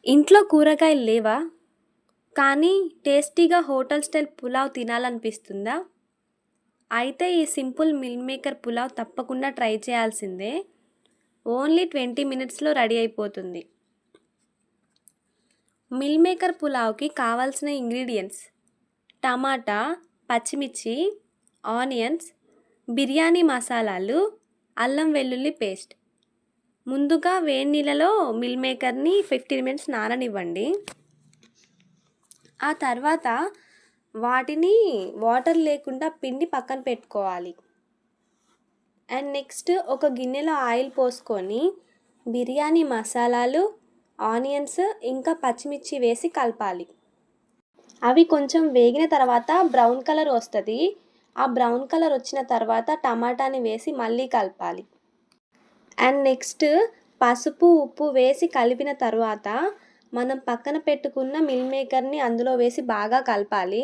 ఇంట్లో కూరగాయలు లేవా? కానీ టేస్టీగా హోటల్ స్టైల్ పులావ్ తినాలనిపిస్తుందా? అయితే ఈ సింపుల్ మిల్ మేకర్ పులావ్ తప్పకుండా ట్రై చేయాల్సిందే. ఓన్లీ 20 మినిట్స్‌లో రెడీ అయిపోతుంది. మిల్ మేకర్ పులావ్‌కి కావాల్సిన ఇంగ్రీడియెంట్స్: టమాటా, పచ్చిమిర్చి, ఆనియన్స్, బిర్యానీ మసాలాలు, అల్లం వెల్లుల్లి పేస్ట్. ముందుగా వేడి నీళ్ళలో మిల్ మేకర్‌ని 15 మినిట్స్ నాననివ్వండి. ఆ తర్వాత వాటిని వాటర్ లేకుండా పిండి పక్కన పెట్టుకోవాలి. అండ్ నెక్స్ట్ ఒక గిన్నెలో ఆయిల్ పోసుకొని బిర్యానీ మసాలాలు, ఆనియన్స్ ఇంకా పచ్చిమిర్చి వేసి కలపాలి. అవి కొంచెం వేగిన తర్వాత బ్రౌన్ కలర్ వస్తుంది. ఆ బ్రౌన్ కలర్ వచ్చిన తర్వాత టమాటాని వేసి మళ్ళీ కలపాలి. అండ్ నెక్స్ట్ పసుపు, ఉప్పు వేసి కలిపిన తర్వాత మనం పక్కన పెట్టుకున్న మిల్ మేకర్ని అందులో వేసి బాగా కలపాలి.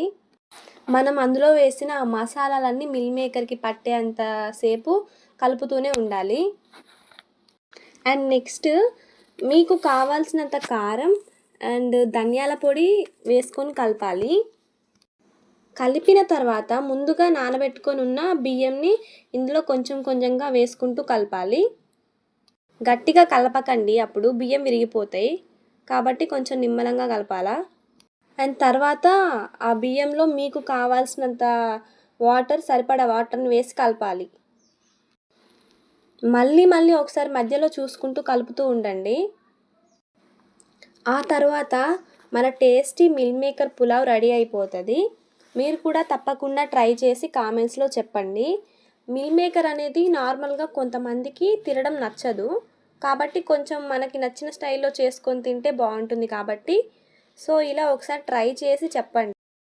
మనం అందులో వేసిన ఆ మసాలాలన్నీ మిల్ మేకర్కి పట్టేంత సేపు కలుపుతూనే ఉండాలి. అండ్ నెక్స్ట్ మీకు కావాల్సినంత కారం అండ్ ధనియాల పొడి వేసుకొని కలపాలి. కలిపిన తర్వాత ముందుగా నానబెట్టుకొని ఉన్న బియ్యంని ఇందులో కొంచెం కొంచెంగా వేసుకుంటూ కలపాలి. గట్టిగా కలపకండి, అప్పుడు బియ్యం విరిగిపోతాయి. కాబట్టి కొంచెం నిమ్మలంగా కలపాలా. అండ్ తర్వాత ఆ బియ్యంలో మీకు కావాల్సినంత సరిపడా వాటర్ని వేసి కలపాలి. మళ్ళీ ఒకసారి మధ్యలో చూసుకుంటూ కలుపుతూ ఉండండి. ఆ తర్వాత మన tasty meal maker pulao ready అయిపోతుంది. మీరు కూడా తప్పకుండా ట్రై చేసి కామెంట్స్లో చెప్పండి. మిల్ మేకర్ అనేది నార్మల్గా కొంతమందికి తినడం నచ్చదు. కాబట్టి కొంచెం మనకి నచ్చిన స్టైల్లో చేసుకొని తింటే బాగుంటుంది కాబట్టి సో ఇలా ఒకసారి ట్రై చేసి చెప్పండి.